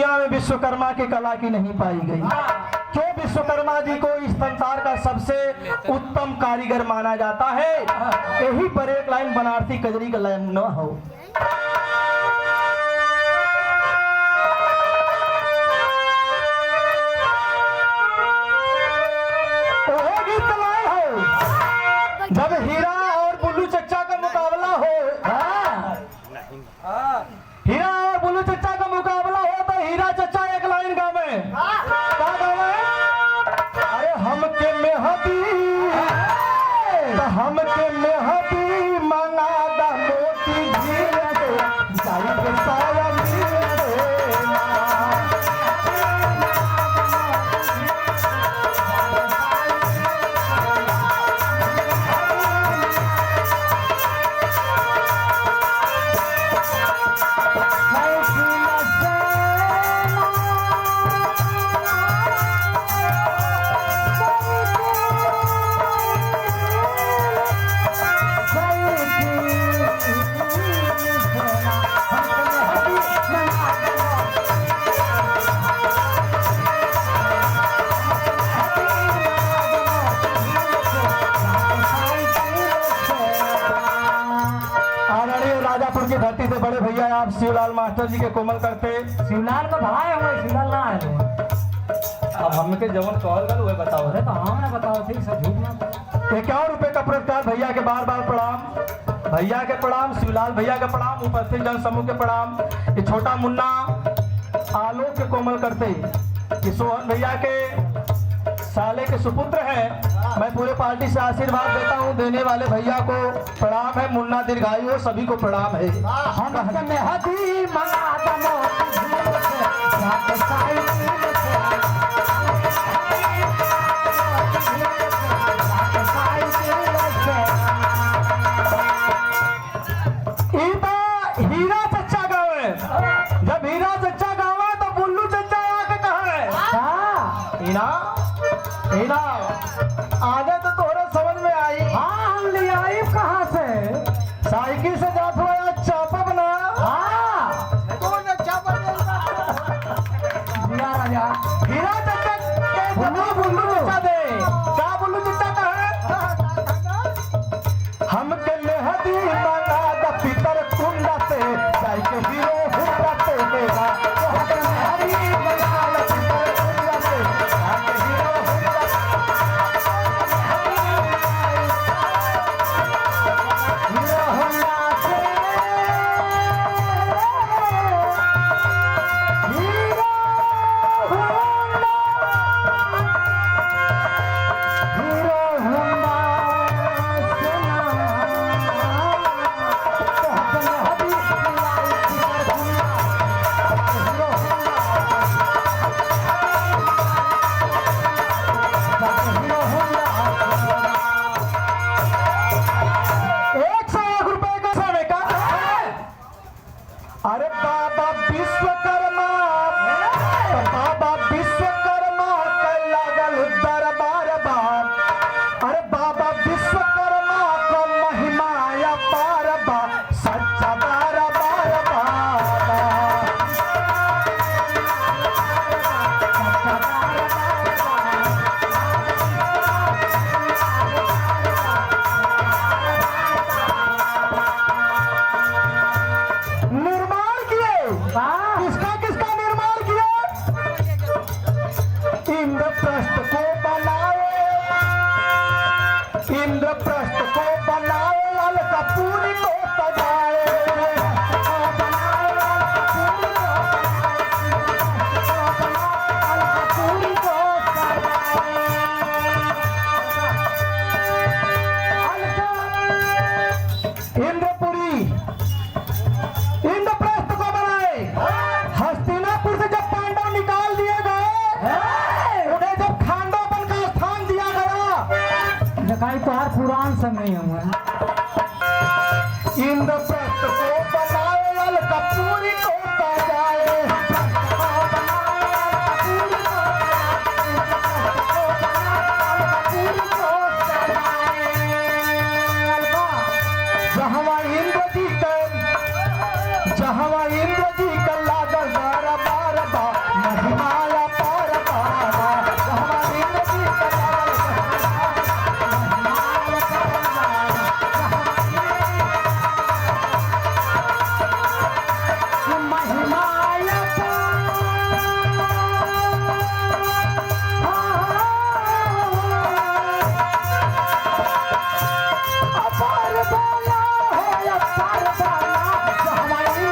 दुनिया में विश्वकर्मा की कला की नहीं पाई गई। क्यों विश्वकर्मा जी को इस संसार का सबसे उत्तम कारीगर माना जाता है? यही पर एक लाइन बनारसी कजरी का लाइन न हो। जब हीरा और बुल्लू चच्चा का मुकाबला हो, हीरा और बुल्लू चच्चा का मुकाबला हो तो हीरा चच्चा एक लाइन गावे, क्या गावे? अरे हमके मेहदी, तो हमके मेहदी मंगा दा मोती झील से, जाई के साया मिल देना। राजापुर की धरती से बड़े भैया आप शिवलाल मास्टर जी के कोमल करते। शिवलाल का भाई हुए, शिवलाल ना आए अब हमके जवन कॉल कर हुए बताओ। अरे तो हमने बताओ ठीक सब झूठ ना। 51 रुपए का पुरस्कार भैया के बार बार प्रणाम, भैया के प्रणाम, शिवलाल भैया के प्रणाम, उपस्थित जन समूह के प्रणाम। ये छोटा मुन्ना आलोक के कोमल करते, ये सोहन भैया के साले के सुपुत्र हैं। मैं पूरे पार्टी से आशीर्वाद देता हूं, देने वाले भैया को प्रणाम है, मुन्ना दीर्घायु हो, सभी को प्रणाम है। हम मेहदी मंगा दो हीरा चच्चा गावे, जब हीरा चच्चा गावे तो बुल्लू चच्चा आके कहा हीरा हीरा आगे तो तोरे समझ में आई। हाँ हम ले आई कहाँ से? साइकिल से जात हुआ चापा बना। राजा हीरा चच्चा बुल्लू चच्चा दे, क्या बुल्लू चच्चा कहा? हमके मेहदी मंगा दा पितर कुंडा से, साइकिल हीरो हुंडा से देगा। हमके मेहदी मंगा दा पितर कुंडा से, साइकिल हीरो हुंडा से। अरे बाबा विश्वकर्मा, बाबा विश्वकर्मा के लागल दरबार बाप। अरे बाबा विश्वकर्मा को महिमा अपार बा, सच्चा दरबार बाबा। किसका किसका निर्माण किया? इंद्रप्रस्थ को बनाए, इंद्रप्रस्थ को बनाए, अलकापुरी को सजाए। इंद्रपुरी इंद्रप्रस्थ को बनाए। हस्तिनापुर से जब पांडव निकाल दिए गए, उन्हें जब खांडोपन का स्थान दिया गया, दिखाई तो हर पुराण समय हुआ। इंद्रप्रस्थ को बनाए, अलकापुरी को सजाए। जहाँ इंद्र जी का लागल बार बार बा, बोला हो अवतार वाला, हमारी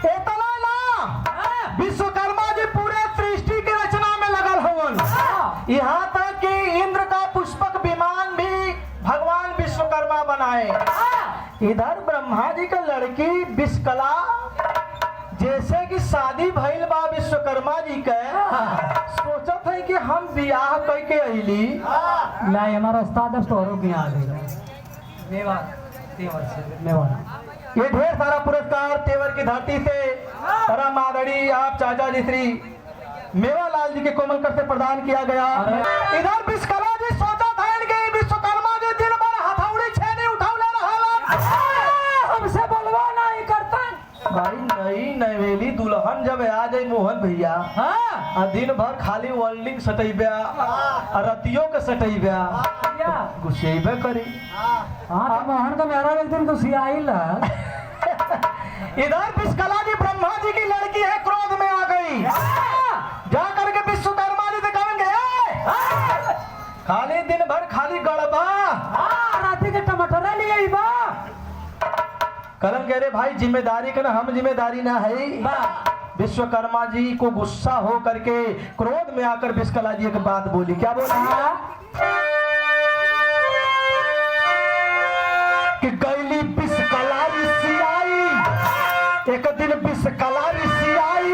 इतना ना विश्वकर्मा जी पूरे सृष्टि की रचना में लगल हवन। यहाँ तक कि इंद्र का पुष्पक विमान भी भगवान विश्वकर्मा बनाए। इधर ब्रह्मा जी का लड़की विश्वकला, जैसे कि शादी भइल बा विश्वकर्मा जी के, सोचत है कि हम बियाह करके अइली। नहीं, हमारा उस्ताद अब तोहरों की आ गई मेवाड़, तेवर से मेवाड़। ये ढेर सारा पुरस्कार तेवर की धरती से परम आदरणीय आप चाचा जी श्री मेवालाल जी के कोमल कर से प्रदान किया गया। इधर विश्वकला जी सोचा था कि विश्वकर्मा जी दिन भर हथौड़ी छेनी उठौले रहलन। हमसे बोलवा नहीं करता। भाई नई नवेली दुल्हन जब आ जाए मोहन भैया, आ दिन भर खाली वर्ल्डिंग सटैब्या, रतियों के सटैब्या, गुस्सेबे करी। हाँ तो मोहन का मेरा एक दिन गुस्सी आई ला। इधर विश्वकला जी ब्रह्मा जी की लड़की है, क्रोध में आ गई। जा करके विश्वकर्मा जी से कहेंगे खाली दिन भर खाली गड़बा राती के टमाटर लिए बा। कलन कह रहे भाई जिम्मेदारी का ना, हम जिम्मेदारी ना है। विश्वकर्मा जी को गुस्सा हो करके क्रोध में आकर विश्वकला जी एक बात बोली। क्या बोली? कि गैली विश्वकला ऋषि आई, एक दिन विश्वकला ऋषि आई,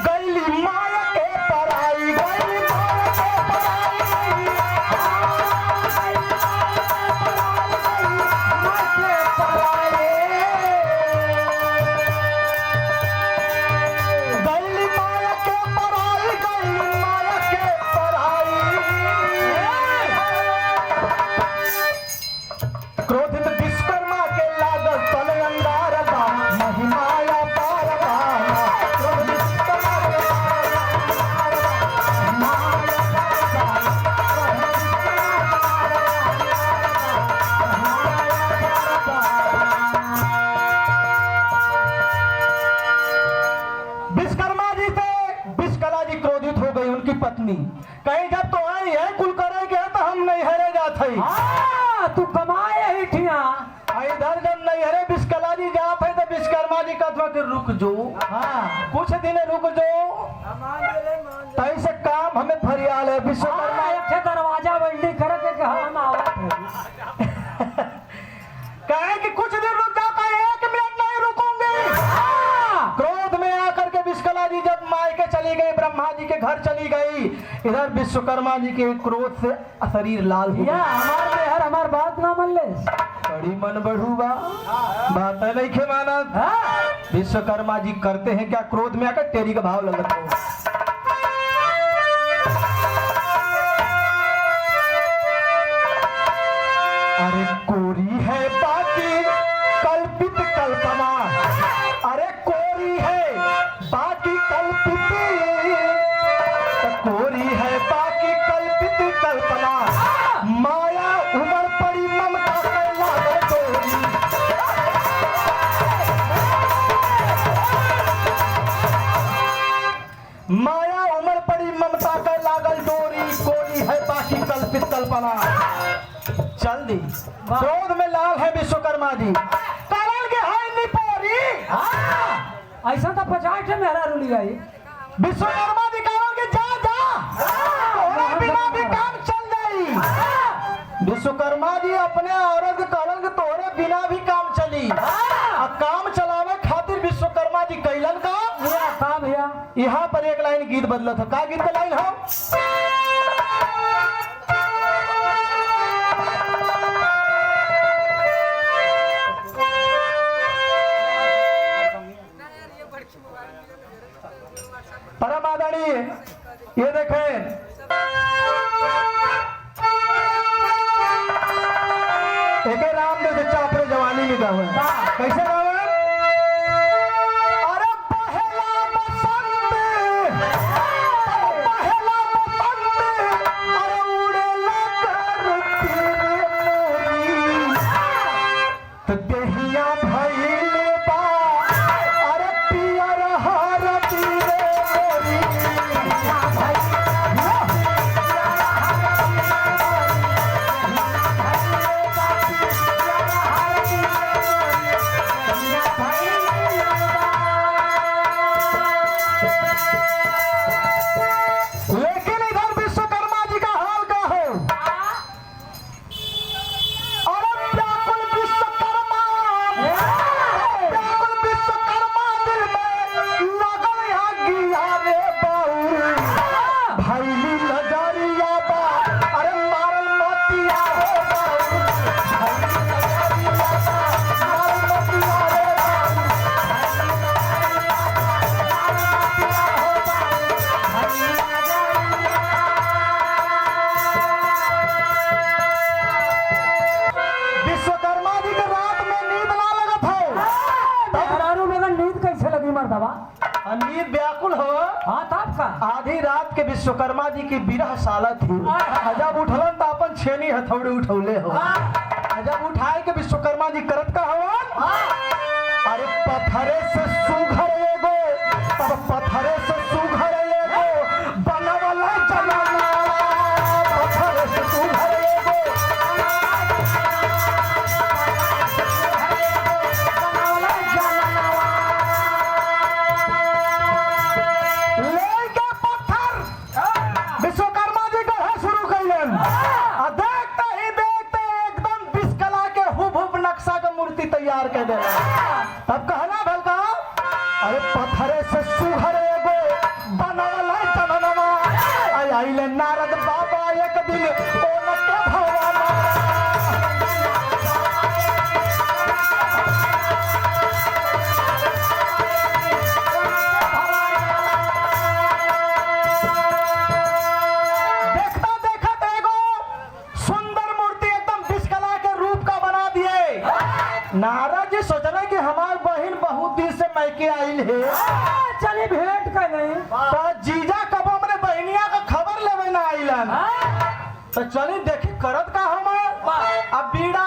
गैली माया के पराई, गैली माया के पराई, गैली माया के पराई, गैली माया के पराई। क्रोधित विश्वकर्मा के लागल तन अंगार बा, महिमाया पार बाना। क्रोधित विश्वकर्मा के विश्वकर्मा जी से विश्वकला जी क्रोधित हो गई। उनकी पत्नी कहीं जब तो आई है कुल करेंगे तो हम नहीं हरे जाते। तू कमाए ही ठिया। इधर जब नैहरे विश्वकला जी जात है तो विश्वकर्मा जी कहता कि रुक जो, कुछ दिन रुक जो, तैसे काम हमें फरियाल है। विश्वकर्मा एक ठे दरवाजा बंदी करे के हम आवत कहे कि कुछ दिन रुक जाओ, कहे 1 मिनट नहीं रुकूंगी। क्रोध में आकर के विश्वकला जी जब मायके चली गई, ब्रह्मा जी के घर चली गई, इधर विश्वकर्मा जी के क्रोध से शरीर लाल हो गया। हमार मेहर हमार बात ना मन ले। बड़ी मन बढ़ूबा, बात नहीं खे माना। विश्वकर्मा जी करते हैं क्या? क्रोध में आकर टेरी का भाव लगता है। अरे कोरी है बाकी कल्पित कल्पना, अरे कोरी है बाकी कल्पित, कोरी है बाकी कल्पित कल्पना, माया उमड़ पड़ी ममता के लागल डोरी। माया उमड़ पड़ी ममता के लागल डोरी, कोरी है बाकी कल्पित कल्पना। चल दी क्रोध में लाल है विश्वकर्मा जी, कारण के है निपोरी। ऐसा तो 50 ठे मेहरा रुली गई। विश्वकर्मा जी कारण के जा तोरे बिना भी काम चल जाई। विश्वकर्मा जी अपने औरत कारण के तोरे बिना भी काम चली। काम चलावे खातिर विश्वकर्मा जी कैलन का भैया यहाँ पर एक लाइन गीत बदला था। का गीत का लाइन हो? परम आदरणीय ये देखें, एक रामदेव बच्चा अपने जवानी में गावे। कैसे गावे? अरे पहला बसंत, पहला बसंत, अरे उड़ेला करती मोरी, तो देहिया भइले बा, अरे बतावा। अमीर व्याकुल हो। हाँ तब का आधी रात के विश्वकर्मा जी की बिरह साला थी। जब उठलन तो अपन छेनी हथौड़ी उठौले हो। जब उठाए के विश्वकर्मा जी करत का हवन, अरे पत्थरे से सुघर एगो, पत्थरे से सुघर एगो बनवला जनाना, पत्थरे से सुघर एगो लेके पत्थर विश्वकर्मा जी गढ़े शुरू कइलन। आ देखते ही देखते एकदम बिस्कला के हुबहुब नक्शा का मूर्ति तैयार कर देला। तब कहना भल का, अरे पत्थरे से सुघर एगो बनवला जननवा, आइले नारद बाबा एक दिन ओनके भवाना। देखता देखत एगो सुंदर मूर्ति एकदम बिस्कला के रूप का बना दिए। नारद जी सोचले कि हमार बहन बहुत दिन से मैके आइल है, चली भेंट कर नहीं। तो जीजा कब हमरे बहनिया का खबर लेवे ना आइलन। तो चली देखी करत का हम अब बीड़ा